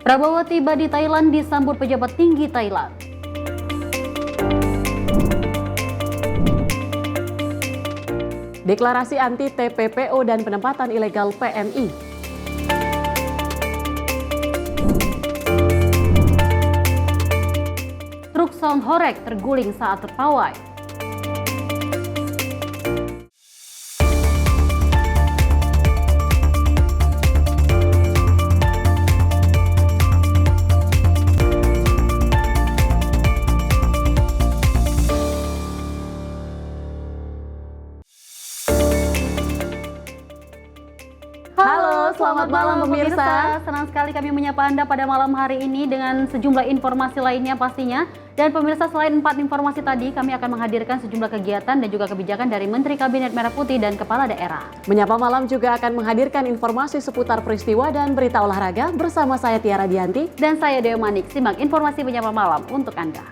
Prabowo tiba di Thailand disambut pejabat tinggi Thailand. Deklarasi anti TPPO dan penempatan ilegal PMI. Truk sound horeg terguling saat terpawai. Halo, selamat malam pemirsa. Senang sekali kami menyapa Anda pada malam hari ini dengan sejumlah informasi lainnya pastinya. Dan pemirsa, selain 4 informasi tadi, kami akan menghadirkan sejumlah kegiatan dan juga kebijakan dari Menteri Kabinet Merah Putih dan Kepala Daerah. Menyapa Malam juga akan menghadirkan informasi seputar peristiwa dan berita olahraga bersama saya Tiara Dianti. Dan saya Dewi Manik. Simak informasi Menyapa Malam untuk Anda.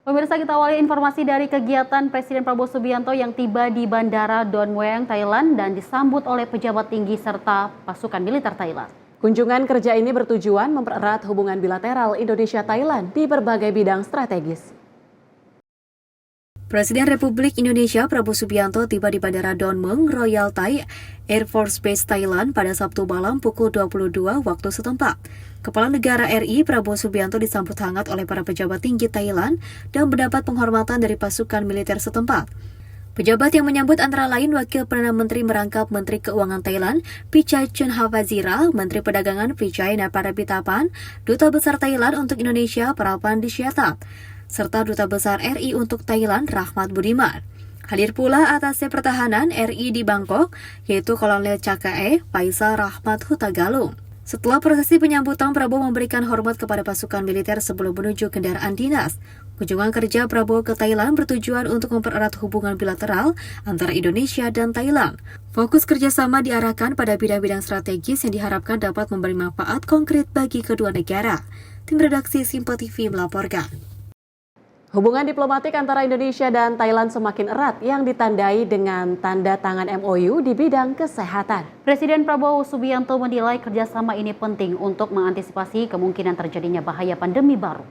Pemirsa, kita awali informasi dari kegiatan Presiden Prabowo Subianto yang tiba di Bandara Don Mueang, Thailand dan disambut oleh pejabat tinggi serta pasukan militer Thailand. Kunjungan kerja ini bertujuan mempererat hubungan bilateral Indonesia-Thailand di berbagai bidang strategis. Presiden Republik Indonesia Prabowo Subianto tiba di Bandara Don Mueang Royal Thai Air Force Base Thailand pada Sabtu malam pukul 22 waktu setempat. Kepala Negara RI Prabowo Subianto disambut hangat oleh para pejabat tinggi Thailand dan mendapat penghormatan dari pasukan militer setempat. Pejabat yang menyambut antara lain Wakil Perdana Menteri merangkap Menteri Keuangan Thailand Pichai Chunhavajira, Menteri Perdagangan Pichai Naparapitapan, Duta Besar Thailand untuk Indonesia Prapan Disyatat, serta Duta Besar RI untuk Thailand Rahmat Budiman. Hadir pula Atasnya Pertahanan RI di Bangkok, yaitu Kolonel Cakae Faisal Rahmat Hutagalung. Setelah prosesi penyambutan, Prabowo memberikan hormat kepada pasukan militer sebelum menuju kendaraan dinas. Kunjungan kerja Prabowo ke Thailand bertujuan untuk mempererat hubungan bilateral antara Indonesia dan Thailand. Fokus kerjasama diarahkan pada bidang-bidang strategis yang diharapkan dapat memberi manfaat konkret bagi kedua negara. Tim redaksi Simpo TV melaporkan. Hubungan diplomatik antara Indonesia dan Thailand semakin erat yang ditandai dengan tanda tangan MOU di bidang kesehatan. Presiden Prabowo Subianto menilai kerjasama ini penting untuk mengantisipasi kemungkinan terjadinya bahaya pandemi baru.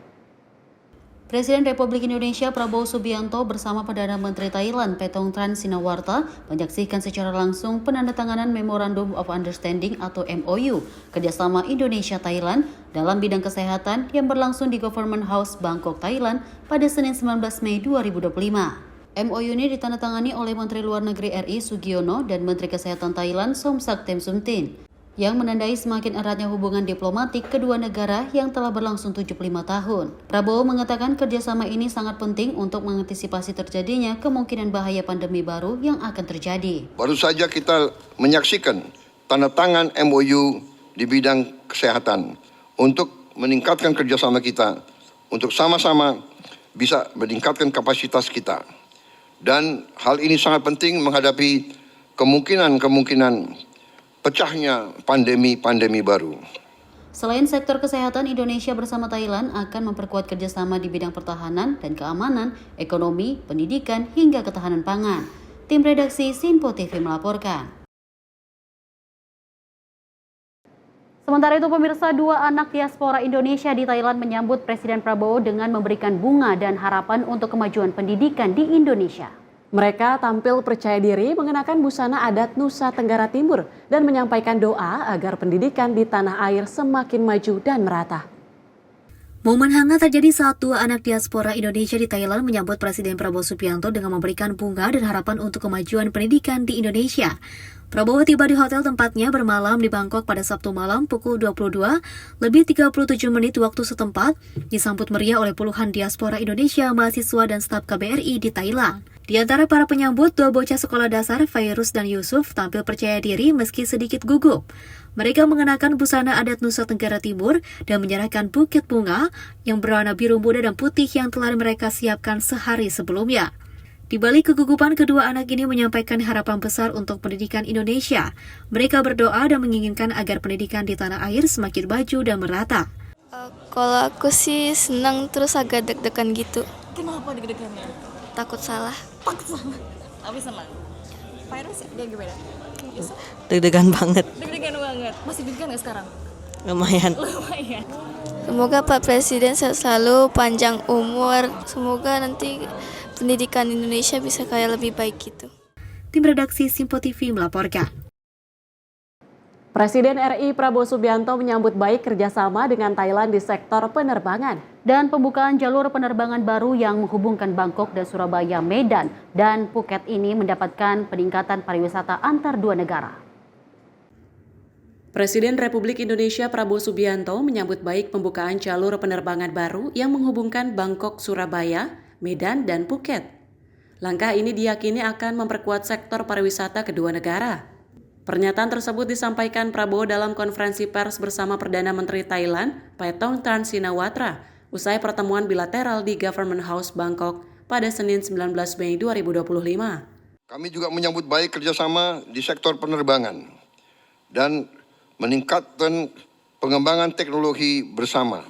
Presiden Republik Indonesia Prabowo Subianto bersama Perdana Menteri Thailand Paetongtarn Shinawatra menyaksikan secara langsung penandatanganan Memorandum of Understanding atau MOU kerjasama Indonesia-Thailand dalam bidang kesehatan yang berlangsung di Government House Bangkok, Thailand pada Senin 19 Mei 2025. MOU ini ditandatangani oleh Menteri Luar Negeri RI Sugiono dan Menteri Kesehatan Thailand Somsak Thepsutin, yang menandai semakin eratnya hubungan diplomatik kedua negara yang telah berlangsung 75 tahun. Prabowo mengatakan kerjasama ini sangat penting untuk mengantisipasi terjadinya kemungkinan bahaya pandemi baru yang akan terjadi. Baru saja kita menyaksikan tanda tangan MOU di bidang kesehatan untuk meningkatkan kerjasama kita, untuk sama-sama bisa meningkatkan kapasitas kita. Dan hal ini sangat penting menghadapi kemungkinan pecahnya pandemi baru. Selain sektor kesehatan, Indonesia bersama Thailand akan memperkuat kerjasama di bidang pertahanan dan keamanan, ekonomi, pendidikan, hingga ketahanan pangan. Tim redaksi Simpo TV melaporkan. Sementara itu pemirsa, 2 anak diaspora Indonesia di Thailand menyambut Presiden Prabowo dengan memberikan bunga dan harapan untuk kemajuan pendidikan di Indonesia. Mereka tampil percaya diri mengenakan busana adat Nusa Tenggara Timur dan menyampaikan doa agar pendidikan di tanah air semakin maju dan merata. Momen hangat terjadi saat 2 anak diaspora Indonesia di Thailand menyambut Presiden Prabowo Subianto dengan memberikan bunga dan harapan untuk kemajuan pendidikan di Indonesia. Prabowo tiba di hotel tempatnya bermalam di Bangkok pada Sabtu malam pukul 22:37 waktu setempat, disambut meriah oleh puluhan diaspora Indonesia, mahasiswa dan staf KBRI di Thailand. Di antara para penyambut, 2 bocah sekolah dasar, Fairuz dan Yusuf, tampil percaya diri meski sedikit gugup. Mereka mengenakan busana adat Nusa Tenggara Timur dan menyerahkan buket bunga yang berwarna biru muda dan putih yang telah mereka siapkan sehari sebelumnya. Di balik kegugupan, kedua anak ini menyampaikan harapan besar untuk pendidikan Indonesia. Mereka berdoa dan menginginkan agar pendidikan di tanah air semakin maju dan merata. Kalau aku sih senang terus agak deg-degan gitu. Kenapa deg-degannya? takut salah. Tapi senang. Virus ya gimana? Deg-degan banget. Deg-degan banget. Masih deg-degan nggak sekarang? Lumayan. Lumayan. Semoga Pak Presiden sehat selalu, panjang umur. Semoga nanti pendidikan Indonesia bisa kayak lebih baik gitu. Tim redaksi Simpo TV melaporkan. Presiden RI Prabowo Subianto menyambut baik kerjasama dengan Thailand di sektor penerbangan. Dan pembukaan jalur penerbangan baru yang menghubungkan Bangkok dan Surabaya, Medan, dan Phuket ini mendapatkan peningkatan pariwisata antar dua negara. Presiden Republik Indonesia Prabowo Subianto menyambut baik pembukaan jalur penerbangan baru yang menghubungkan Bangkok, Surabaya, Medan, dan Phuket. Langkah ini diyakini akan memperkuat sektor pariwisata kedua negara. Pernyataan tersebut disampaikan Prabowo dalam konferensi pers bersama Perdana Menteri Thailand, Paetongtarn Shinawatra, usai pertemuan bilateral di Government House Bangkok pada Senin 19 Mei 2025. Kami juga menyambut baik kerjasama di sektor penerbangan dan meningkatkan pengembangan teknologi bersama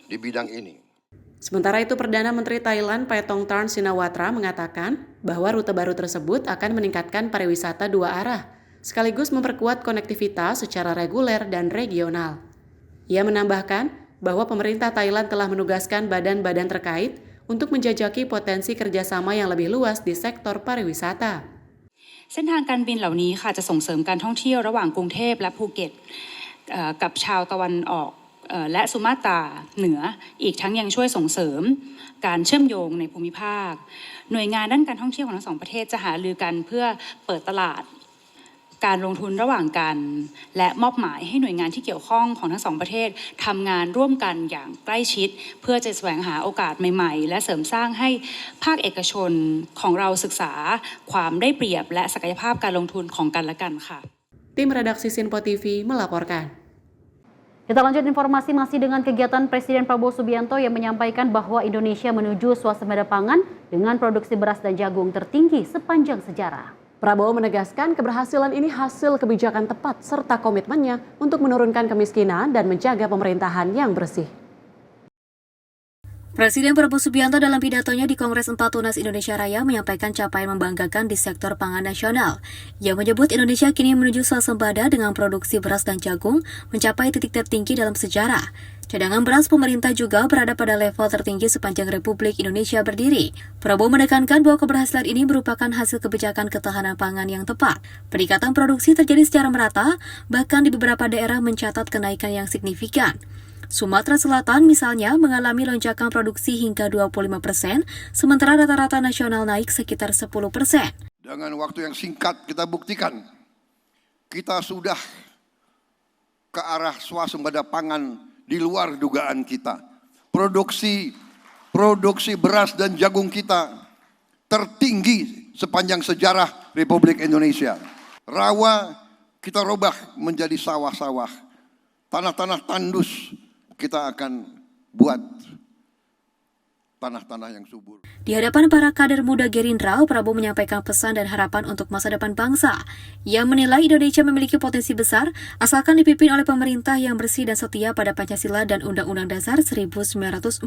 di bidang ini. Sementara itu, Perdana Menteri Thailand Paetongtarn Shinawatra mengatakan bahwa rute baru tersebut akan meningkatkan pariwisata dua arah, sekaligus memperkuat konektivitas secara reguler dan regional. Ia menambahkan bahwa pemerintah Thailand telah menugaskan badan-badan terkait untuk menjajaki potensi kerjasama yang lebih luas di sektor pariwisata. เส้นทางการบินเหล่านี้ค่ะจะส่งเสริมการท่องเที่ยวระหว่างกรุงเทพและภูเก็ตกับชาวตะวันออกและสุมาตราเหนืออีกทั้งยังช่วยส่งเสริมการเชื่อมโยงในภูมิภาคหน่วยงานด้านการท่องเที่ยวของทั้งสองประเทศจะหารือกันเพื่อเปิดตลาดการลงทุนระหว่างกันและมอบหมายให้หน่วยงานที่เกี่ยวข้องของทั้งสองประเทศทำงานร่วมกันอย่างใกล้ชิดเพื่อจะแสวงหาโอกาสใหม่ๆและเสริมสร้างให้ภาคเอกชนของเราศึกษาความได้เปรียบและศักยภาพการลงทุนของกันและกันค่ะ Tim redaksi Simpo TV melaporkan. Kita lanjut informasi masih dengan kegiatan Presiden Prabowo Subianto yang menyampaikan bahwa Indonesia menuju swasembada pangan dengan produksi beras dan jagung tertinggi sepanjang sejarah. Prabowo menegaskan keberhasilan ini hasil kebijakan tepat serta komitmennya untuk menurunkan kemiskinan dan menjaga pemerintahan yang bersih. Presiden Prabowo Subianto dalam pidatonya di Kongres 4 Tunas Indonesia Raya menyampaikan capaian membanggakan di sektor pangan nasional. Ia menyebut Indonesia kini menuju swasembada dengan produksi beras dan jagung mencapai titik tertinggi dalam sejarah. Cadangan beras pemerintah juga berada pada level tertinggi sepanjang Republik Indonesia berdiri. Prabowo menekankan bahwa keberhasilan ini merupakan hasil kebijakan ketahanan pangan yang tepat. Peningkatan produksi terjadi secara merata, bahkan di beberapa daerah mencatat kenaikan yang signifikan. Sumatera Selatan misalnya mengalami lonjakan produksi hingga 25%, sementara rata-rata nasional naik sekitar 10%. Dengan waktu yang singkat kita buktikan, kita sudah ke arah swasembada pangan di luar dugaan kita. Produksi beras dan jagung kita tertinggi sepanjang sejarah Republik Indonesia. Rawa kita robah menjadi sawah-sawah. Tanah-tanah tandus kita akan buat tanah-tanah yang subur. Di hadapan para kader muda Gerindra, Prabowo menyampaikan pesan dan harapan untuk masa depan bangsa. Ia menilai Indonesia memiliki potensi besar asalkan dipimpin oleh pemerintah yang bersih dan setia pada Pancasila dan Undang-Undang Dasar 1945.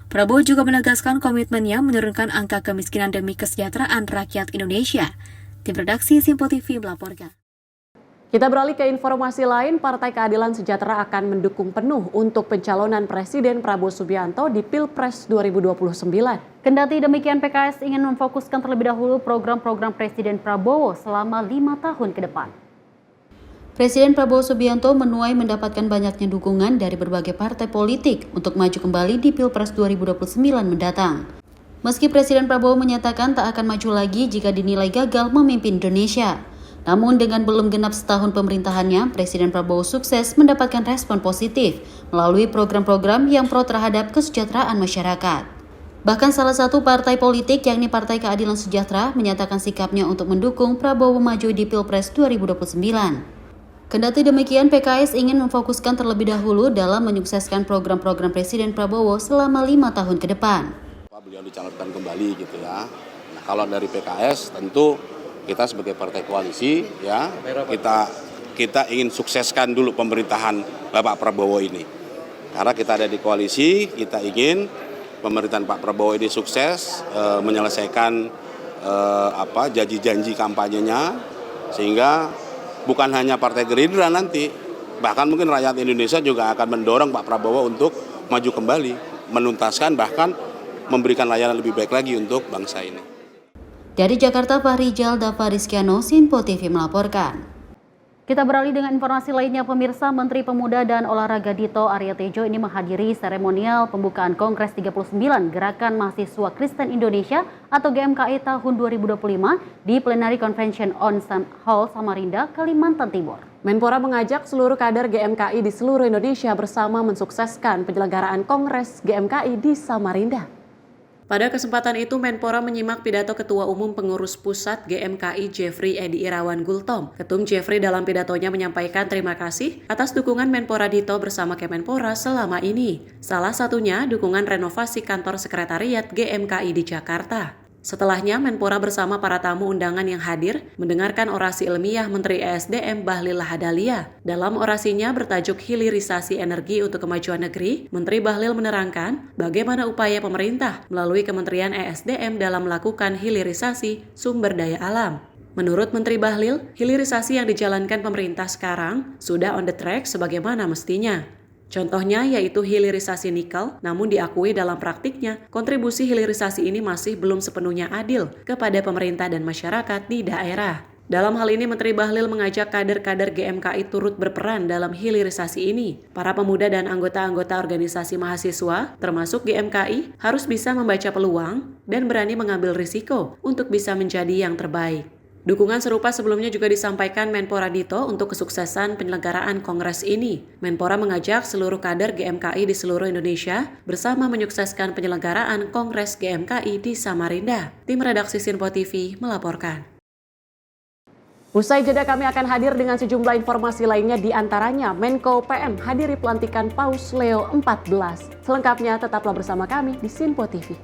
Prabowo juga menegaskan komitmennya menurunkan angka kemiskinan demi kesejahteraan rakyat Indonesia. Tim redaksi Simpo TV melaporkan. Kita beralih ke informasi lain, Partai Keadilan Sejahtera akan mendukung penuh untuk pencalonan Presiden Prabowo Subianto di Pilpres 2029. Kendati demikian, PKS ingin memfokuskan terlebih dahulu program-program Presiden Prabowo selama 5 tahun ke depan. Presiden Prabowo Subianto menuai mendapatkan banyaknya dukungan dari berbagai partai politik untuk maju kembali di Pilpres 2029 mendatang. Meski Presiden Prabowo menyatakan tak akan maju lagi jika dinilai gagal memimpin Indonesia. Namun dengan belum genap setahun pemerintahannya, Presiden Prabowo sukses mendapatkan respon positif melalui program-program yang pro terhadap kesejahteraan masyarakat. Bahkan salah satu partai politik yakni Partai Keadilan Sejahtera menyatakan sikapnya untuk mendukung Prabowo maju di Pilpres 2029. Kendati demikian, PKS ingin memfokuskan terlebih dahulu dalam menyukseskan program-program Presiden Prabowo selama 5 tahun ke depan. Beliau dicalonkan kembali gitu ya. Nah, kalau dari PKS tentu kita sebagai partai koalisi ya kita ingin sukseskan dulu pemerintahan Bapak Prabowo ini. Karena kita ada di koalisi, kita ingin pemerintahan Pak Prabowo ini sukses menyelesaikan janji-janji kampanyenya, sehingga bukan hanya Partai Gerindra nanti, bahkan mungkin rakyat Indonesia juga akan mendorong Pak Prabowo untuk maju kembali, menuntaskan bahkan memberikan layanan lebih baik lagi untuk bangsa ini. Dari Jakarta, Pak Rijal Dava Rizkyano, Sinpo TV melaporkan. Kita beralih dengan informasi lainnya, pemirsa. Menteri Pemuda dan Olahraga Dito Aryo Tejo ini menghadiri seremonial pembukaan Kongres 39 Gerakan Mahasiswa Kristen Indonesia atau GMKI tahun 2025 di Plenary Convention Hall Samarinda, Kalimantan Timur. Menpora mengajak seluruh kader GMKI di seluruh Indonesia bersama mensukseskan penyelenggaraan Kongres GMKI di Samarinda. Pada kesempatan itu, Menpora menyimak pidato Ketua Umum Pengurus Pusat GMKI Jeffrey Edi Irawan Gultom. Ketum Jeffrey dalam pidatonya menyampaikan terima kasih atas dukungan Menpora Dito bersama Kemenpora selama ini. Salah satunya dukungan renovasi kantor sekretariat GMKI di Jakarta. Setelahnya, Menpora bersama para tamu undangan yang hadir mendengarkan orasi ilmiah Menteri ESDM Bahlil Lahadalia. Dalam orasinya bertajuk Hilirisasi Energi untuk Kemajuan Negeri, Menteri Bahlil menerangkan bagaimana upaya pemerintah melalui Kementerian ESDM dalam melakukan hilirisasi sumber daya alam. Menurut Menteri Bahlil, hilirisasi yang dijalankan pemerintah sekarang sudah on the track sebagaimana mestinya. Contohnya yaitu hilirisasi nikel, namun diakui dalam praktiknya, kontribusi hilirisasi ini masih belum sepenuhnya adil kepada pemerintah dan masyarakat di daerah. Dalam hal ini, Menteri Bahlil mengajak kader-kader GMKI turut berperan dalam hilirisasi ini. Para pemuda dan anggota-anggota organisasi mahasiswa, termasuk GMKI, harus bisa membaca peluang dan berani mengambil risiko untuk bisa menjadi yang terbaik. Dukungan serupa sebelumnya juga disampaikan Menpora Dito untuk kesuksesan penyelenggaraan Kongres ini. Menpora mengajak seluruh kader GMKI di seluruh Indonesia bersama menyukseskan penyelenggaraan Kongres GMKI di Samarinda. Tim redaksi Sinpo TV melaporkan. Usai jeda kami akan hadir dengan sejumlah informasi lainnya, di antaranya Menko PM hadiri pelantikan Paus Leo XIV. Selengkapnya tetaplah bersama kami di Sinpo TV.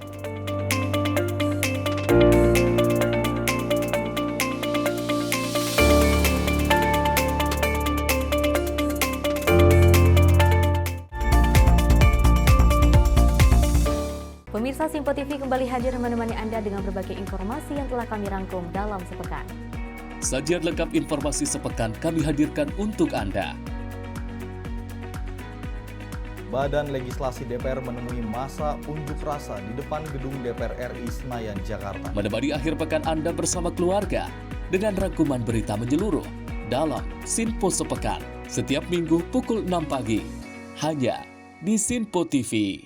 Pemirsa, Sinpo TV kembali hadir menemani Anda dengan berbagai informasi yang telah kami rangkum dalam sepekan. Sajian lengkap informasi sepekan kami hadirkan untuk Anda. Badan Legislasi DPR menemui masa unjuk rasa di depan gedung DPR RI Senayan, Jakarta. Menemani akhir pekan Anda bersama keluarga dengan rangkuman berita menyeluruh dalam Sinpo Sepekan setiap minggu pukul 6 pagi hanya di Sinpo TV.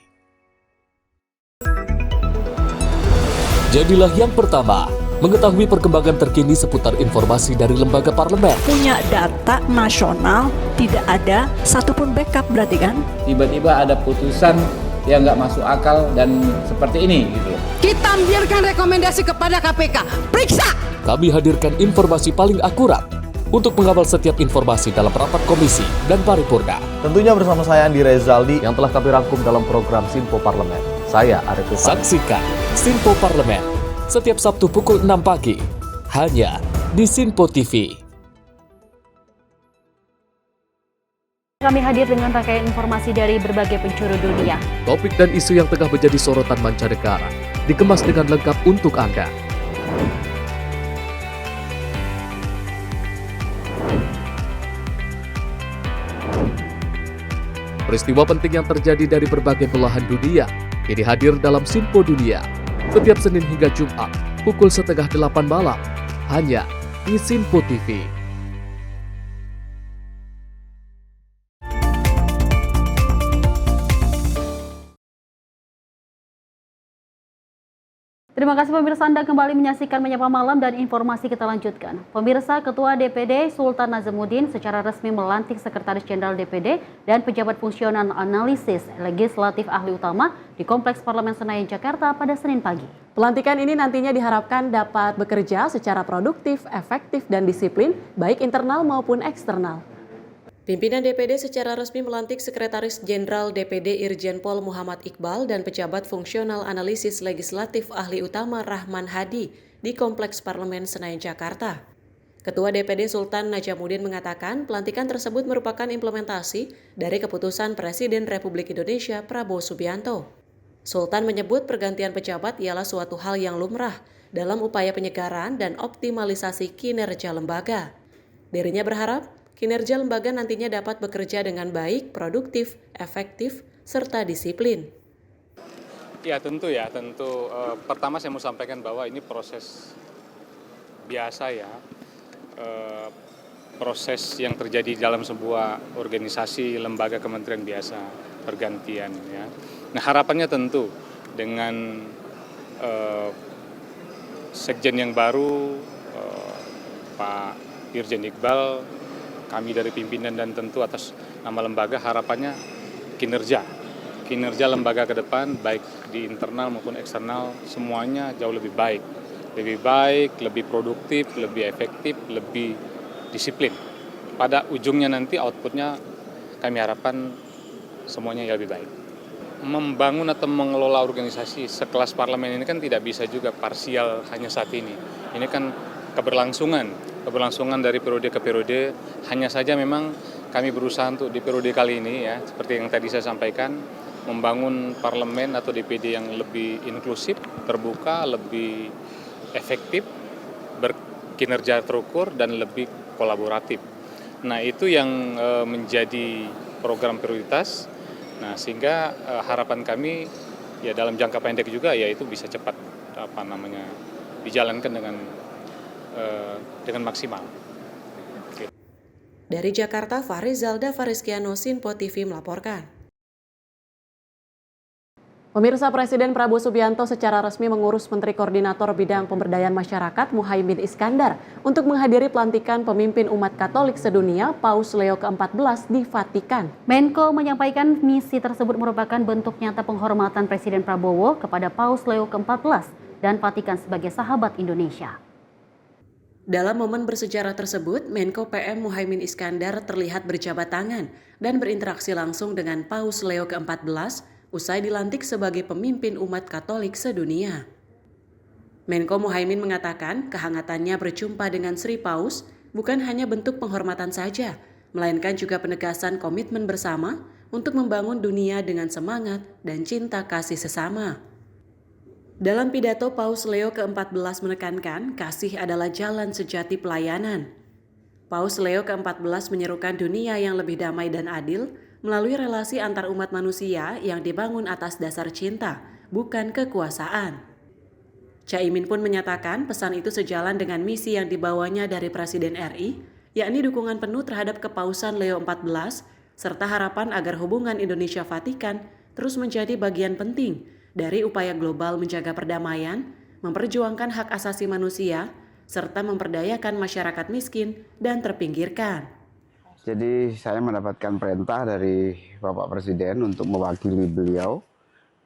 Jadilah yang pertama mengetahui perkembangan terkini seputar informasi dari lembaga parlemen. Punya data nasional, tidak ada satupun backup berarti kan? Tiba-tiba ada putusan yang nggak masuk akal dan seperti ini gitu. Kita biarkan rekomendasi kepada KPK, periksa! Kami hadirkan informasi paling akurat untuk mengawal setiap informasi dalam rapat komisi dan paripurna. Tentunya bersama saya Andi Rezaldi yang telah kami rangkum dalam program Sinpo Parlemen. Saya Arif Tufan. Saksikan Sinpo Parlemen setiap Sabtu pukul 6 pagi hanya di Sinpo TV. Kami hadir dengan rangkaian informasi dari berbagai penjuru dunia. Topik dan isu yang tengah menjadi sorotan mancanegara dikemas dengan lengkap untuk Anda. Peristiwa penting yang terjadi dari berbagai belahan dunia kini hadir dalam Sinpo Dunia setiap Senin hingga Jumat pukul 7:30 malam hanya di Sinpo TV. Terima kasih pemirsa, Anda kembali menyaksikan Menyapa Malam dan informasi kita lanjutkan. Pemirsa, Ketua DPD Sultan Nazamuddin secara resmi melantik Sekretaris Jenderal DPD dan pejabat fungsional analisis legislatif ahli utama di Kompleks Parlemen Senayan, Jakarta pada Senin pagi. Pelantikan ini nantinya diharapkan dapat bekerja secara produktif, efektif, dan disiplin, baik internal maupun eksternal. Pimpinan DPD secara resmi melantik Sekretaris Jenderal DPD Irjen Pol Muhammad Iqbal dan pejabat fungsional analisis legislatif ahli utama Rahman Hadi di Kompleks Parlemen Senayan, Jakarta. Ketua DPD Sultan Najamuddin mengatakan pelantikan tersebut merupakan implementasi dari keputusan Presiden Republik Indonesia Prabowo Subianto. Sultan menyebut pergantian pejabat ialah suatu hal yang lumrah dalam upaya penyegaran dan optimalisasi kinerja lembaga. Dirinya berharap kinerja lembaga nantinya dapat bekerja dengan baik, produktif, efektif, serta disiplin. Ya tentu pertama saya mau sampaikan bahwa ini proses biasa ya, proses yang terjadi dalam sebuah organisasi, lembaga, kementerian biasa, pergantian ya. Nah harapannya tentu dengan Sekjen yang baru, Pak Irjen Iqbal, kami dari pimpinan dan tentu atas nama lembaga harapannya kinerja lembaga ke depan baik di internal maupun eksternal semuanya jauh lebih baik, lebih produktif, lebih efektif, lebih disiplin. Pada ujungnya nanti outputnya kami harapkan semuanya lebih baik. Membangun atau mengelola organisasi sekelas parlemen ini kan tidak bisa juga parsial hanya saat ini. Ini kan keberlangsungan dari periode ke periode. Hanya saja memang kami berusaha untuk di periode kali ini ya, seperti yang tadi saya sampaikan, membangun parlemen atau DPD yang lebih inklusif, terbuka, lebih efektif, berkinerja terukur dan lebih kolaboratif. Nah itu yang menjadi program prioritas. Nah sehingga harapan kami ya dalam jangka pendek juga ya itu bisa cepat dijalankan dengan maksimal. Dari Jakarta, Fahrizalda Fariskiano, Sinpo TV melaporkan. Pemirsa, Presiden Prabowo Subianto secara resmi mengurus Menteri Koordinator Bidang Pemberdayaan Masyarakat Muhaimin Iskandar untuk menghadiri pelantikan pemimpin umat Katolik sedunia Paus Leo ke-14 di Vatikan. Menko menyampaikan misi tersebut merupakan bentuk nyata penghormatan Presiden Prabowo kepada Paus Leo ke-14 dan Vatikan sebagai sahabat Indonesia. Dalam momen bersejarah tersebut, Menko PM Muhaimin Iskandar terlihat berjabat tangan dan berinteraksi langsung dengan Paus Leo ke-14 usai dilantik sebagai pemimpin umat Katolik sedunia. Menko Muhaimin mengatakan kehangatannya berjumpa dengan Sri Paus bukan hanya bentuk penghormatan saja, melainkan juga penegasan komitmen bersama untuk membangun dunia dengan semangat dan cinta kasih sesama. Dalam pidato, Paus Leo ke-14 menekankan kasih adalah jalan sejati pelayanan. Paus Leo ke-14 menyerukan dunia yang lebih damai dan adil melalui relasi antar umat manusia yang dibangun atas dasar cinta, bukan kekuasaan. Caimin pun menyatakan pesan itu sejalan dengan misi yang dibawanya dari Presiden RI, yakni dukungan penuh terhadap Kepausan Leo XIV, serta harapan agar hubungan Indonesia-Vatikan terus menjadi bagian penting dari upaya global menjaga perdamaian, memperjuangkan hak asasi manusia, serta memperdayakan masyarakat miskin dan terpinggirkan. Jadi saya mendapatkan perintah dari Bapak Presiden untuk mewakili beliau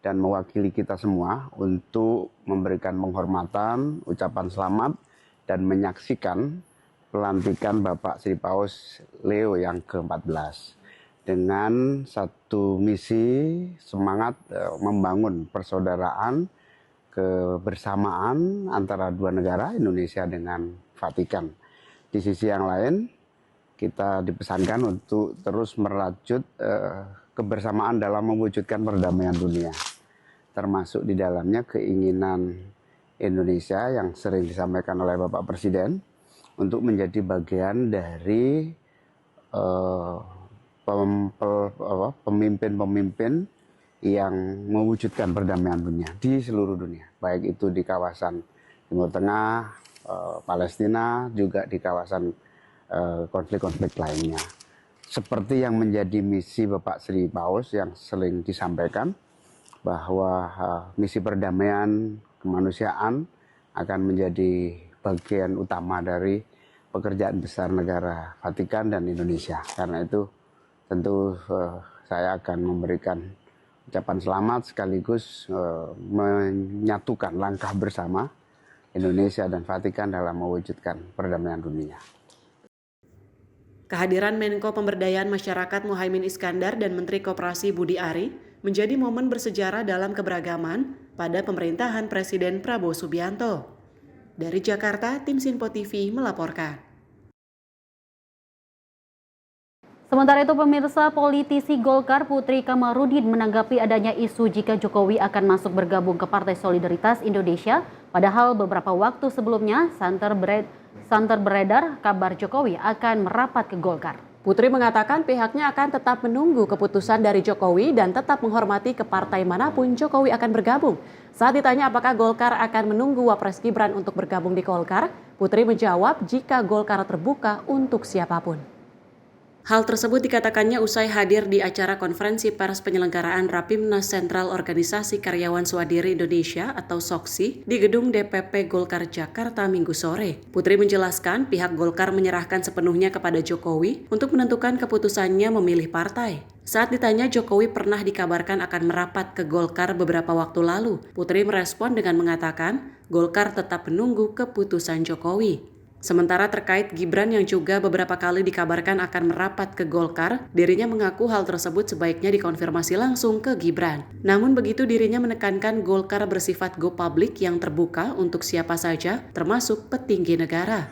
dan mewakili kita semua untuk memberikan penghormatan, ucapan selamat, dan menyaksikan pelantikan Bapak Sri Paus Leo yang ke-14 dengan satu misi semangat membangun persaudaraan, kebersamaan antara dua negara, Indonesia dengan Vatikan. Di sisi yang lain, kita dipesankan untuk terus merajut kebersamaan dalam mewujudkan perdamaian dunia. Termasuk di dalamnya keinginan Indonesia yang sering disampaikan oleh Bapak Presiden untuk menjadi bagian dari pemimpin-pemimpin yang mewujudkan perdamaian dunia di seluruh dunia. Baik itu di kawasan Timur Tengah, Palestina, juga di kawasan konflik-konflik lainnya. Seperti yang menjadi misi Bapak Sri Paus yang sering disampaikan bahwa misi perdamaian kemanusiaan akan menjadi bagian utama dari pekerjaan besar negara Vatikan dan Indonesia. Karena itu tentu saya akan memberikan ucapan selamat sekaligus menyatukan langkah bersama Indonesia dan Vatikan dalam mewujudkan perdamaian dunia. Kehadiran Menko Pemberdayaan Masyarakat Muhaimin Iskandar dan Menteri Koperasi Budi Ari menjadi momen bersejarah dalam keberagaman pada pemerintahan Presiden Prabowo Subianto. Dari Jakarta, tim Sinpo TV melaporkan. Sementara itu pemirsa, politisi Golkar Putri Kamarudin menanggapi adanya isu jika Jokowi akan masuk bergabung ke Partai Solidaritas Indonesia, padahal beberapa waktu sebelumnya santer beredar kabar Jokowi akan merapat ke Golkar. Putri mengatakan pihaknya akan tetap menunggu keputusan dari Jokowi dan tetap menghormati ke partai manapun Jokowi akan bergabung. Saat ditanya apakah Golkar akan menunggu Wapres Gibran untuk bergabung di Golkar, Putri menjawab jika Golkar terbuka untuk siapapun. Hal tersebut dikatakannya usai hadir di acara konferensi pers penyelenggaraan Rapimnas Sentral Organisasi Karyawan Swadiri Indonesia atau SOKSI di gedung DPP Golkar Jakarta Minggu sore. Putri menjelaskan pihak Golkar menyerahkan sepenuhnya kepada Jokowi untuk menentukan keputusannya memilih partai. Saat ditanya Jokowi pernah dikabarkan akan merapat ke Golkar beberapa waktu lalu, Putri merespon dengan mengatakan Golkar tetap menunggu keputusan Jokowi. Sementara terkait Gibran yang juga beberapa kali dikabarkan akan merapat ke Golkar, dirinya mengaku hal tersebut sebaiknya dikonfirmasi langsung ke Gibran. Namun begitu dirinya menekankan Golkar bersifat go public yang terbuka untuk siapa saja, termasuk petinggi negara.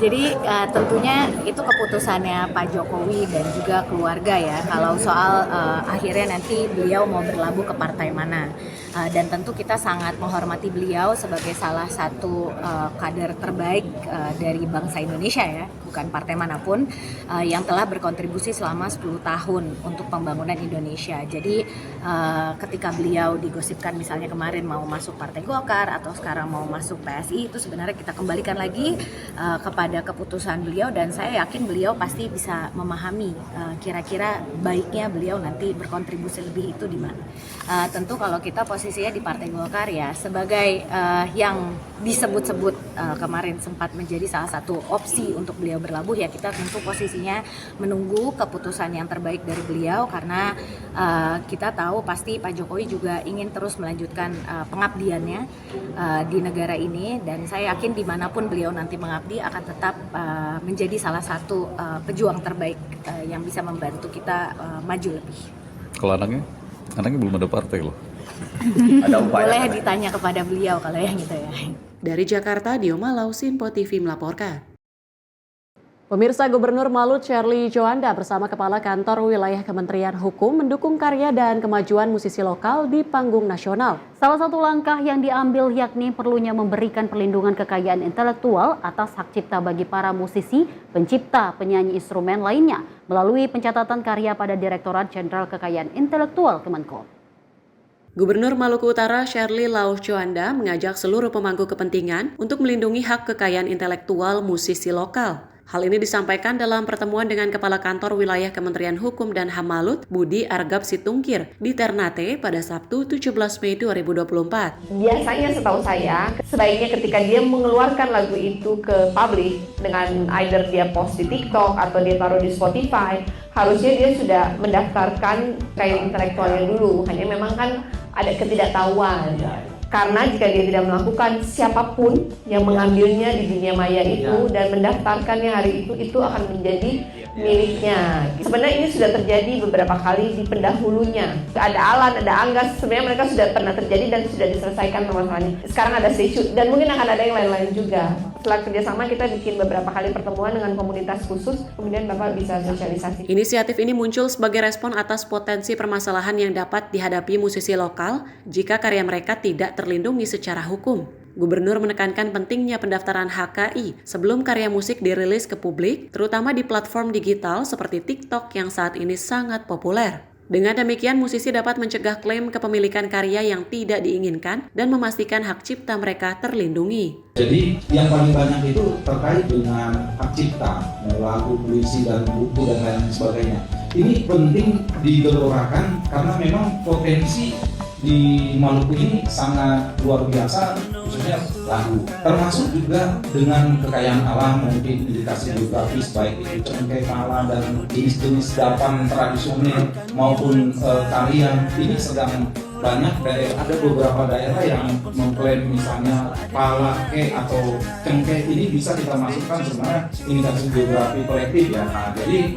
Jadi tentunya itu keputusannya Pak Jokowi dan juga keluarga ya, kalau soal akhirnya nanti beliau mau berlabuh ke partai mana. Dan tentu kita sangat menghormati beliau sebagai salah satu kader terbaik dari bangsa Indonesia ya, bukan partai manapun, yang telah berkontribusi selama 10 tahun untuk pembangunan Indonesia. Jadi ketika beliau digosipkan misalnya kemarin mau masuk Partai Golkar atau sekarang mau masuk PSI, itu sebenarnya kita kembalikan lagi kepada keputusan beliau, dan saya yakin beliau pasti bisa memahami kira-kira baiknya beliau nanti berkontribusi lebih itu di mana. Tentu kalau kita posisinya di Partai Golkar ya sebagai yang disebut-sebut kemarin sempat menjadi salah satu opsi untuk beliau berlabuh, ya kita tentu posisinya menunggu keputusan yang terbaik dari beliau, karena kita tahu pasti Pak Jokowi juga ingin terus melanjutkan pengabdiannya di negara ini, dan saya yakin dimanapun beliau nanti mengabdi akan tetap menjadi salah satu pejuang terbaik yang bisa membantu kita maju lebih. Kalau anaknya belum ada partai loh. Ada upaya. Boleh ditanya kepada beliau kalau yang itu ya. Dari Jakarta, Dio Malau, Sinpo TV melaporkan. Pemirsa, Gubernur Malut Sherly Joanda bersama Kepala Kantor Wilayah Kementerian Hukum mendukung karya dan kemajuan musisi lokal di panggung nasional. Salah satu langkah yang diambil yakni perlunya memberikan perlindungan kekayaan intelektual atas hak cipta bagi para musisi, pencipta, penyanyi instrumen lainnya melalui pencatatan karya pada Direktorat Jenderal Kekayaan Intelektual Kemenko. Gubernur Maluku Utara Sherly Joanda mengajak seluruh pemangku kepentingan untuk melindungi hak kekayaan intelektual musisi lokal. Hal ini disampaikan dalam pertemuan dengan Kepala Kantor Wilayah Kementerian Hukum dan HAM Malut, Budi Argap Situngkir, di Ternate pada Sabtu 17 Mei 2024. Biasanya setahu saya, sebaiknya ketika dia mengeluarkan lagu itu ke publik, dengan either dia post di TikTok atau dia taruh di Spotify, harusnya dia sudah mendaftarkan kekayaan intelektualnya dulu. Hanya memang kan ada ketidaktahuan. Karena jika dia tidak melakukan, siapapun yang mengambilnya di dunia maya itu dan mendaftarkannya hari itu akan menjadi miliknya. Sebenarnya ini sudah terjadi beberapa kali di pendahulunya. Ada Alan, ada Anggas, sebenarnya mereka sudah pernah terjadi dan sudah diselesaikan permasalahannya. Sekarang ada Secu dan mungkin akan ada yang lain-lain juga. Setelah kerjasama kita bikin beberapa kali pertemuan dengan komunitas khusus, kemudian Bapak bisa sosialisasi. Inisiatif ini muncul sebagai respon atas potensi permasalahan yang dapat dihadapi musisi lokal jika karya mereka tidak terlindungi secara hukum. Gubernur menekankan pentingnya pendaftaran HKI sebelum karya musik dirilis ke publik, terutama di platform digital seperti TikTok yang saat ini sangat populer. Dengan demikian, musisi dapat mencegah klaim kepemilikan karya yang tidak diinginkan dan memastikan hak cipta mereka terlindungi. Jadi yang paling banyak itu terkait dengan hak cipta, lagu, puisi, dan buku dan lain sebagainya. Ini penting digelorakan karena memang potensi di Maluku ini sangat luar biasa, khususnya lagu. Termasuk juga dengan kekayaan alam, mungkin indikasi geografis baik itu cengkeh, pala, dan jenis-jenis dapan tradisional maupun tarian. Ini sedang banyak daerah, ada beberapa daerah yang mengklaim misalnya pala atau cengkeh ini bisa kita masukkan sebenarnya indikasi geografi kolektif ya. Nah, jadi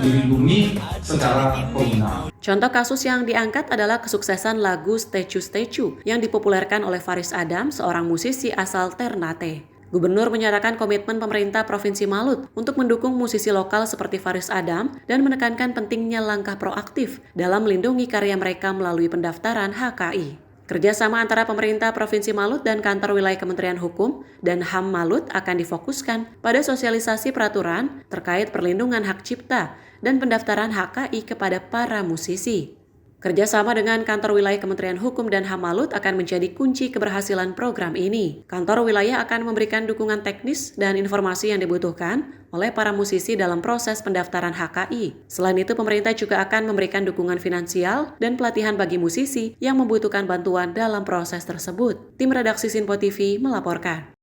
dilindungi secara komunal. Contoh kasus yang diangkat adalah kesuksesan lagu Statue yang dipopulerkan oleh Faris Adam, seorang musisi asal Ternate. Gubernur menyatakan komitmen pemerintah Provinsi Malut untuk mendukung musisi lokal seperti Faris Adam dan menekankan pentingnya langkah proaktif dalam melindungi karya mereka melalui pendaftaran HKI. Kerjasama antara pemerintah Provinsi Malut dan kantor wilayah Kementerian Hukum dan HAM Malut akan difokuskan pada sosialisasi peraturan terkait perlindungan hak cipta dan pendaftaran HKI kepada para musisi. Kerjasama dengan kantor wilayah Kementerian Hukum dan HAM Malut akan menjadi kunci keberhasilan program ini. Kantor wilayah akan memberikan dukungan teknis dan informasi yang dibutuhkan oleh para musisi dalam proses pendaftaran HKI. Selain itu, pemerintah juga akan memberikan dukungan finansial dan pelatihan bagi musisi yang membutuhkan bantuan dalam proses tersebut. Tim redaksi Sinpo TV melaporkan.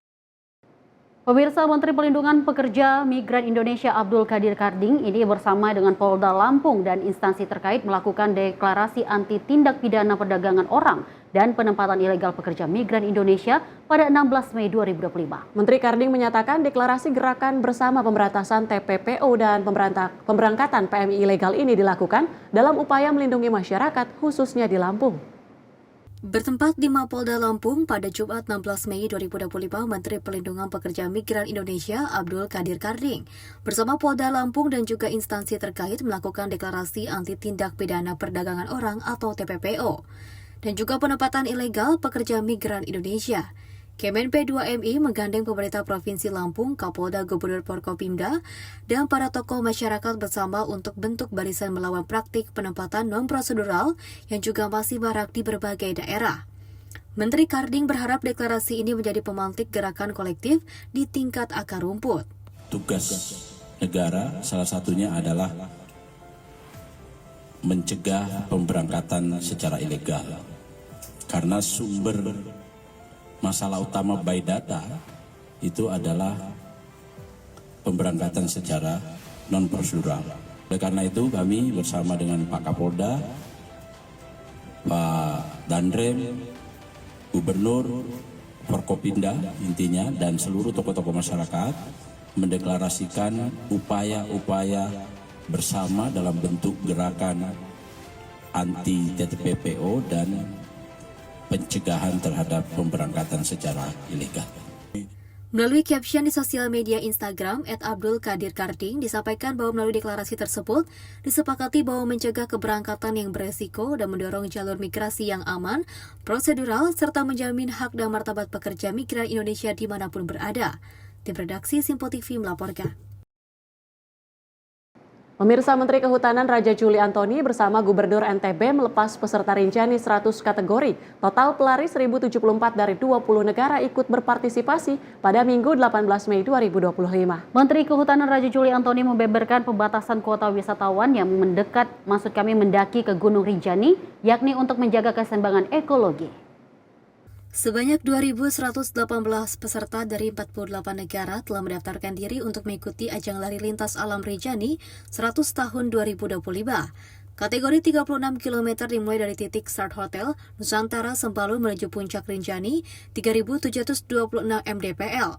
Pemirsa, Menteri Pelindungan Pekerja Migran Indonesia Abdul Qadir Karding ini bersama dengan Polda Lampung dan instansi terkait melakukan deklarasi anti tindak pidana perdagangan orang dan penempatan ilegal pekerja migran Indonesia pada 16 Mei 2025. Menteri Karding menyatakan deklarasi gerakan bersama pemberantasan TPPO dan pemberangkatan PMI ilegal ini dilakukan dalam upaya melindungi masyarakat khususnya di Lampung. Bertempat di Mapolda Lampung pada Jumat 16 Mei 2025, Menteri Pelindungan Pekerja Migran Indonesia Abdul Qadir Karding bersama Polda Lampung dan juga instansi terkait melakukan deklarasi anti tindak pidana perdagangan orang atau TPPO dan juga penempatan ilegal pekerja migran Indonesia. Kemen P2MI menggandeng pemerintah Provinsi Lampung, Kapolda, Gubernur Forkopimda, dan para tokoh masyarakat bersama untuk bentuk barisan melawan praktik penempatan non-prosedural yang juga masih marak di berbagai daerah. Menteri Karding berharap deklarasi ini menjadi pemantik gerakan kolektif di tingkat akar rumput. Tugas negara salah satunya adalah mencegah pemberangkatan secara ilegal. Karena sumber masalah utama by data itu adalah pemberangkatan secara non-prosedural. Oleh karena itu kami bersama dengan Pak Kapolda, Pak Dandrem, Gubernur, Forkopimda intinya dan seluruh tokoh-tokoh masyarakat mendeklarasikan upaya-upaya bersama dalam bentuk gerakan anti TPPO dan pencegahan terhadap pemberangkatan secara ilegal. Melalui caption di sosial media Instagram @AbdulQadirKarding disampaikan bahwa melalui deklarasi tersebut disepakati bahwa mencegah keberangkatan yang beresiko dan mendorong jalur migrasi yang aman, prosedural, serta menjamin hak dan martabat pekerja migran Indonesia dimanapun berada. Tim redaksi Sinpo TV melaporkan. Pemirsa, Menteri Kehutanan Raja Juli Antoni bersama Gubernur NTB melepas peserta Rinjani 100 kategori. Total pelari 1074 dari 20 negara ikut berpartisipasi pada Minggu 18 Mei 2025. Menteri Kehutanan Raja Juli Antoni membeberkan pembatasan kuota wisatawan yang mendaki ke Gunung Rinjani, yakni untuk menjaga keseimbangan ekologi. Sebanyak 2.118 peserta dari 48 negara telah mendaftarkan diri untuk mengikuti ajang lari lintas alam Rinjani 100 tahun 2025. Kategori 36 km dimulai dari titik start hotel Nusantara Sembalun menuju puncak Rinjani 3.726 mdpl.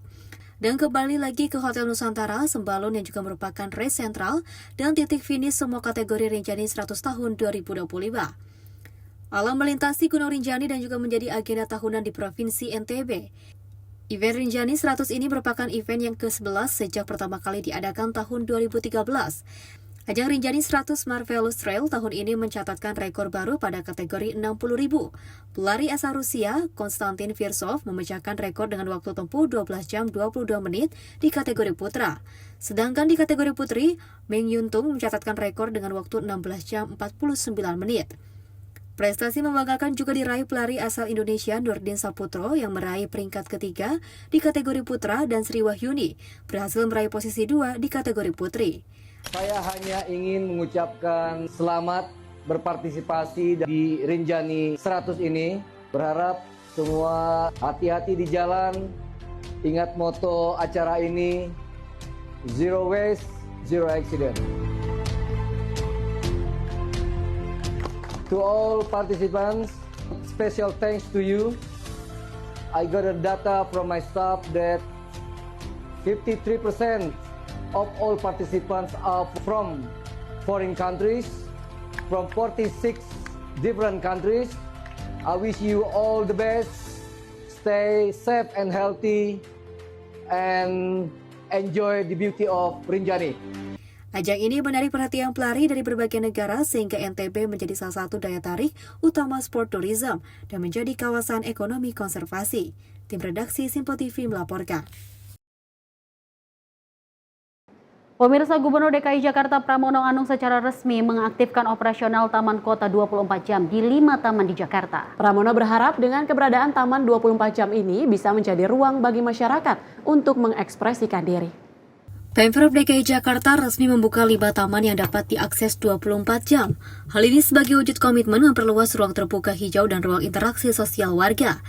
Dan kembali lagi ke Hotel Nusantara Sembalun yang juga merupakan race sentral dan titik finish semua kategori Rinjani 100 tahun 2025. Alam melintasi Gunung Rinjani dan juga menjadi agenda tahunan di Provinsi NTB. Event Rinjani 100 ini merupakan event yang ke-11 sejak pertama kali diadakan tahun 2013. Ajang Rinjani 100 Marvelous Trail tahun ini mencatatkan rekor baru pada kategori 60.000. Pelari asal Rusia, Konstantin Virsov, memecahkan rekor dengan waktu tempuh 12 jam 22 menit di kategori putra. Sedangkan di kategori putri, Meng Yuntung mencatatkan rekor dengan waktu 16 jam 49 menit. Prestasi membanggakan juga diraih pelari asal Indonesia Nurdin Saputro yang meraih peringkat ketiga di kategori putra dan Sri Wahyuni berhasil meraih posisi 2 di kategori putri. Saya hanya ingin mengucapkan selamat berpartisipasi di Rinjani 100 ini. Berharap semua hati-hati di jalan, ingat moto acara ini, Zero Waste, Zero Accident. To all participants, special thanks to you. I got a data from my staff that 53% of all participants are from foreign countries, from 46 different countries. I wish you all the best. Stay safe and healthy. and enjoy the beauty of Rinjani. Ajang ini menarik perhatian pelari dari berbagai negara sehingga NTB menjadi salah satu daya tarik utama sport tourism dan menjadi kawasan ekonomi konservasi. Tim redaksi Simpo TV melaporkan. Pemirsa, Gubernur DKI Jakarta Pramono Anung secara resmi mengaktifkan operasional Taman Kota 24 jam di 5 taman di Jakarta. Pramono berharap dengan keberadaan Taman 24 jam ini bisa menjadi ruang bagi masyarakat untuk mengekspresikan diri. Pemprov DKI Jakarta resmi membuka 5 taman yang dapat diakses 24 jam. Hal ini sebagai wujud komitmen memperluas ruang terbuka hijau dan ruang interaksi sosial warga.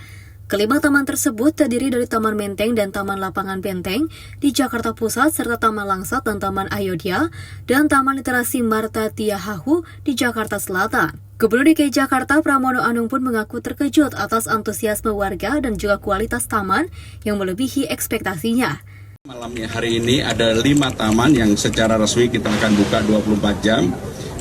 Kelima taman tersebut terdiri dari Taman Menteng dan Taman Lapangan Benteng di Jakarta Pusat serta Taman Langsat dan Taman Ayodhya dan Taman Literasi Marta Tiahahu di Jakarta Selatan. Gubernur DKI Jakarta Pramono Anung pun mengaku terkejut atas antusiasme warga dan juga kualitas taman yang melebihi ekspektasinya. Malamnya hari ini ada 5 taman yang secara resmi kita akan buka 24 jam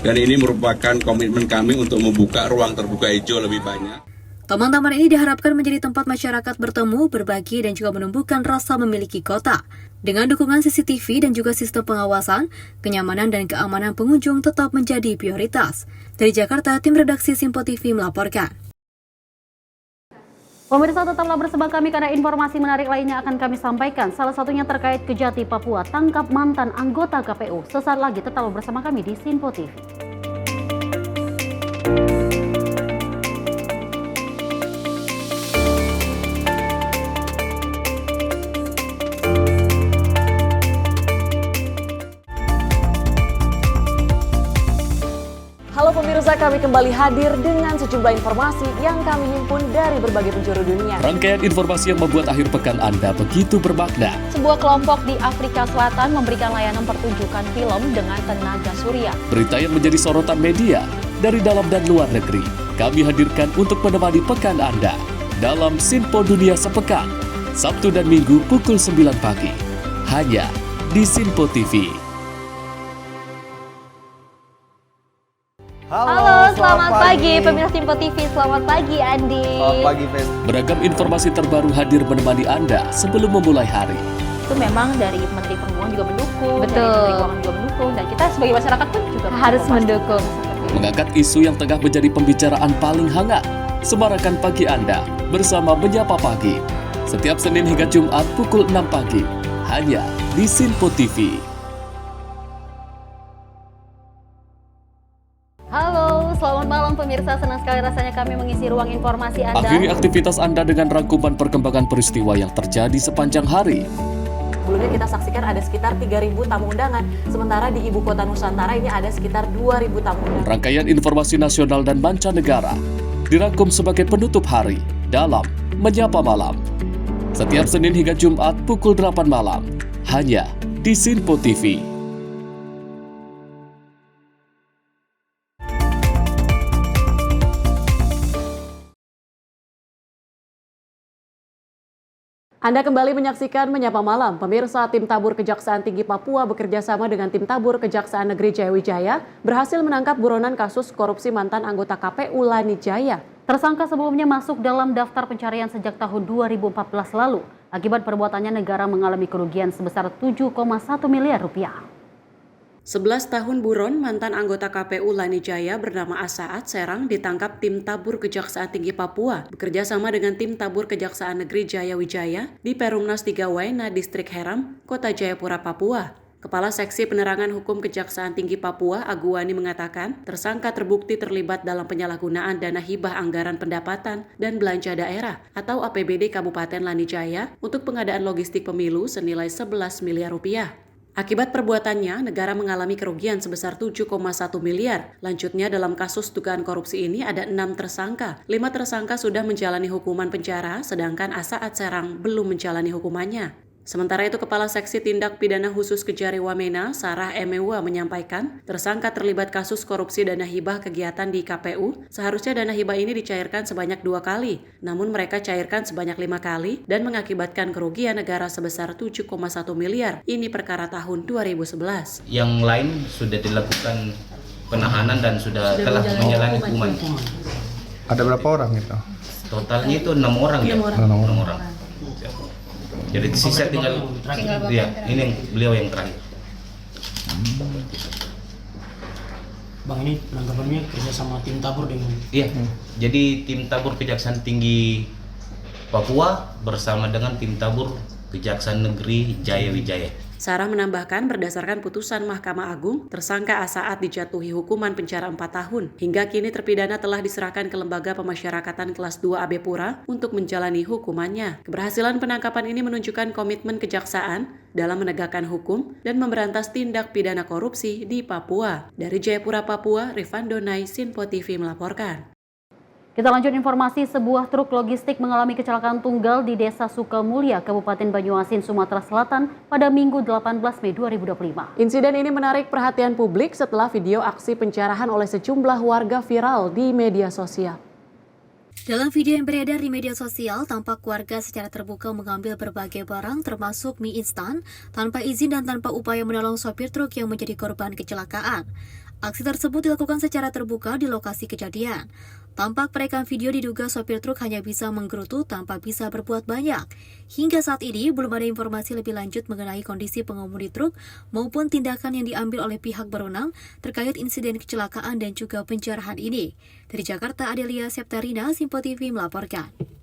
dan ini merupakan komitmen kami untuk membuka ruang terbuka hijau lebih banyak. Taman-taman ini diharapkan menjadi tempat masyarakat bertemu, berbagi, dan juga menumbuhkan rasa memiliki kota. Dengan dukungan CCTV dan juga sistem pengawasan, kenyamanan dan keamanan pengunjung tetap menjadi prioritas. Dari Jakarta, tim redaksi Simpo TV melaporkan. Pemirsa, tetaplah bersama kami karena informasi menarik lainnya akan kami sampaikan. Salah satunya terkait Kejati Papua tangkap mantan anggota KPU. Sesaat lagi tetaplah bersama kami di Simpo TV. Halo pemirsa, kami kembali hadir dengan sejumlah informasi yang kami himpun dari berbagai penjuru dunia. Rangkaian informasi yang membuat akhir pekan Anda begitu bermakna. Sebuah kelompok di Afrika Selatan memberikan layanan pertunjukan film dengan tenaga surya. Berita yang menjadi sorotan media dari dalam dan luar negeri. Kami hadirkan untuk menemani pekan Anda dalam Simpo Dunia Sepekan, Sabtu dan Minggu pukul 9 pagi. Hanya di Simpo TV. Halo, selamat pagi pemirsa Simpo TV. Selamat pagi Andi. Selamat pagi, Ves. Beragam informasi terbaru hadir menemani Anda sebelum memulai hari. Itu memang dari Menteri Perhubungan juga mendukung, Betul. dari Menteri Keuangan juga mendukung, dan kita sebagai masyarakat pun juga Harus mendukung. Mengangkat isu yang tengah menjadi pembicaraan paling hangat. Semarakan pagi Anda bersama Menyapa Pagi. Setiap Senin hingga Jumat pukul 6 pagi. Hanya di Simpo TV. Halo, selamat malam pemirsa. Senang sekali rasanya kami mengisi ruang informasi Anda. Akhiri aktivitas Anda dengan rangkuman perkembangan peristiwa yang terjadi sepanjang hari. Sebelumnya kita saksikan ada sekitar 3.000 tamu undangan, sementara di Ibu Kota Nusantara ini ada sekitar 2.000 tamu undangan. Rangkaian informasi nasional dan mancanegara dirangkum sebagai penutup hari dalam Menyapa Malam. Setiap Senin hingga Jumat pukul 8 malam. Hanya di Simpo TV. Anda kembali menyaksikan Menyapa Malam. Pemirsa, tim tabur Kejaksaan Tinggi Papua bekerja sama dengan tim tabur Kejaksaan Negeri Jayawijaya berhasil menangkap buronan kasus korupsi mantan anggota KPU Lani Jaya. Tersangka sebelumnya masuk dalam daftar pencarian sejak tahun 2014 lalu. Akibat perbuatannya negara mengalami kerugian sebesar 7,1 miliar rupiah. 11 tahun buron mantan anggota KPU Lani Jaya bernama Asaat Serang ditangkap tim tabur Kejaksaan Tinggi Papua bekerja sama dengan tim tabur Kejaksaan Negeri Jayawijaya di Perumnas 3 Waena, Distrik Heram, Kota Jayapura, Papua. Kepala Seksi Penerangan Hukum Kejaksaan Tinggi Papua, Aguwani mengatakan, tersangka terbukti terlibat dalam penyalahgunaan dana hibah anggaran pendapatan dan belanja daerah atau APBD Kabupaten Lani Jaya untuk pengadaan logistik pemilu senilai 11 miliar rupiah. Akibat perbuatannya, negara mengalami kerugian sebesar 7,1 miliar. Lanjutnya, dalam kasus dugaan korupsi ini ada 6 tersangka. 5 tersangka sudah menjalani hukuman penjara, sedangkan Asaat Serang belum menjalani hukumannya. Sementara itu, Kepala Seksi Tindak Pidana Khusus Kejari Wamena, Sarah Emewa menyampaikan, tersangka terlibat kasus korupsi dana hibah kegiatan di KPU. Seharusnya dana hibah ini dicairkan sebanyak 2 kali, namun mereka cairkan sebanyak 5 kali dan mengakibatkan kerugian negara sebesar 7,1 miliar. Ini perkara tahun 2011. Yang lain sudah dilakukan penahanan dan sudah telah menjalani hukuman. Ada berapa orang itu? Totalnya itu 6 orang ya. 6 orang. Jadi sisa tinggal ya, ini yang beliau yang terakhir. Bang, ini penangkapannya kerja sama tim tabur dengan... Iya, jadi tim tabur Kejaksaan Tinggi Papua bersama dengan tim tabur Kejaksaan Negeri Jaya Wijaya. Sarah menambahkan berdasarkan putusan Mahkamah Agung, tersangka Asaat dijatuhi hukuman penjara 4 tahun. Hingga kini terpidana telah diserahkan ke Lembaga Pemasyarakatan Kelas 2 AB Pura untuk menjalani hukumannya. Keberhasilan penangkapan ini menunjukkan komitmen kejaksaan dalam menegakkan hukum dan memberantas tindak pidana korupsi di Papua. Dari Jayapura, Papua, Rifan Donai, Sinpo TV melaporkan. Kita lanjut informasi, sebuah truk logistik mengalami kecelakaan tunggal di Desa Sukamulya, Kabupaten Banyuasin, Sumatera Selatan pada Minggu 18 Mei 2025. Insiden ini menarik perhatian publik setelah video aksi pencerahan oleh sejumlah warga viral di media sosial. Dalam video yang beredar di media sosial, tampak warga secara terbuka mengambil berbagai barang termasuk mie instan tanpa izin dan tanpa upaya menolong sopir truk yang menjadi korban kecelakaan. Aksi tersebut dilakukan secara terbuka di lokasi kejadian. Tampak perekam video diduga sopir truk hanya bisa menggerutu tanpa bisa berbuat banyak. Hingga saat ini belum ada informasi lebih lanjut mengenai kondisi pengemudi truk maupun tindakan yang diambil oleh pihak berwenang terkait insiden kecelakaan dan juga pencerahan ini. Dari Jakarta, Adelia Septarina, Simpo TV melaporkan.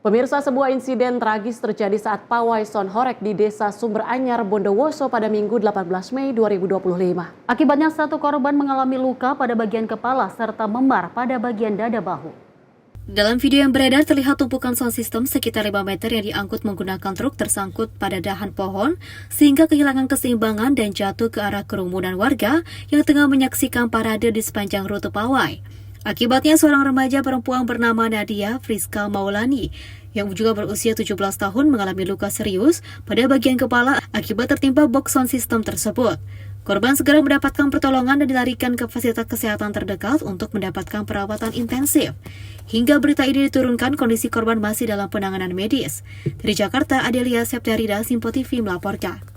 Pemirsa, sebuah insiden tragis terjadi saat pawai Son Horek di Desa Sumber Anyar, Bondowoso pada Minggu 18 Mei 2025. Akibatnya satu korban mengalami luka pada bagian kepala serta memar pada bagian dada bahu. Dalam video yang beredar terlihat tumpukan sound system sekitar 5 meter yang diangkut menggunakan truk tersangkut pada dahan pohon sehingga kehilangan keseimbangan dan jatuh ke arah kerumunan warga yang tengah menyaksikan parade di sepanjang rute pawai. Akibatnya seorang remaja perempuan bernama Nadia Friska Maulani yang juga berusia 17 tahun mengalami luka serius pada bagian kepala akibat tertimpa box sound system tersebut. Korban segera mendapatkan pertolongan dan dilarikan ke fasilitas kesehatan terdekat untuk mendapatkan perawatan intensif. Hingga berita ini diturunkan, kondisi korban masih dalam penanganan medis. Dari Jakarta, Adelia Septarida, Simpo TV melaporkan.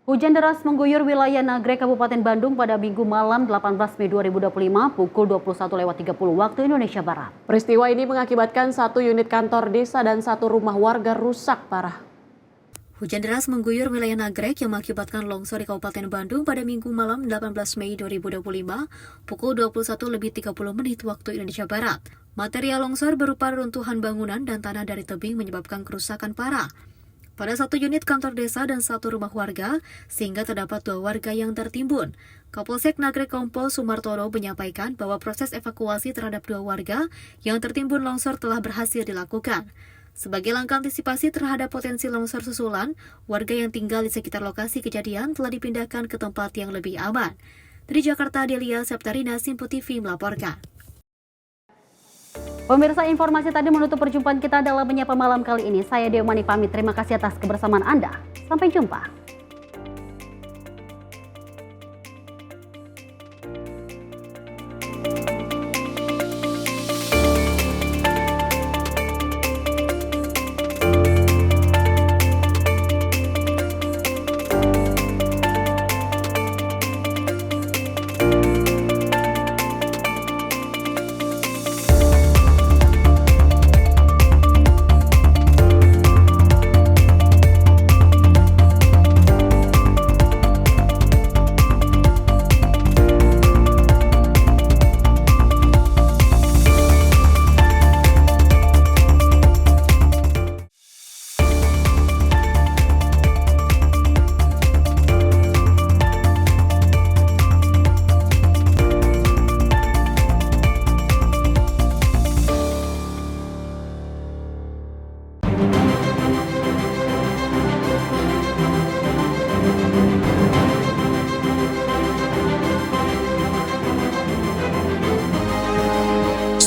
Hujan deras mengguyur wilayah Nagrek, Kabupaten Bandung pada Minggu malam 18 Mei 2025 pukul 21.30 waktu Indonesia Barat. Peristiwa ini mengakibatkan 1 unit kantor desa dan 1 rumah warga rusak parah. Hujan deras mengguyur wilayah Nagrek yang mengakibatkan longsor di Kabupaten Bandung pada Minggu malam 18 Mei 2025 pukul 21.30 waktu Indonesia Barat. Material longsor berupa runtuhan bangunan dan tanah dari tebing menyebabkan kerusakan parah pada 1 unit kantor desa dan 1 rumah warga, sehingga terdapat 2 warga yang tertimbun. Kapolsek Nagrek Kompol Sumartono menyampaikan bahwa proses evakuasi terhadap 2 warga yang tertimbun longsor telah berhasil dilakukan. Sebagai langkah antisipasi terhadap potensi longsor susulan, warga yang tinggal di sekitar lokasi kejadian telah dipindahkan ke tempat yang lebih aman. Dari Jakarta, Adelia Septarina, Simpo TV melaporkan. Pemirsa, informasi tadi menutup perjumpaan kita dalam Menyapa Malam kali ini. Saya Deomani pamit, terima kasih atas kebersamaan Anda. Sampai jumpa.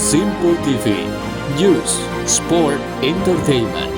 Simpo TV, News, Sport, Entertainment.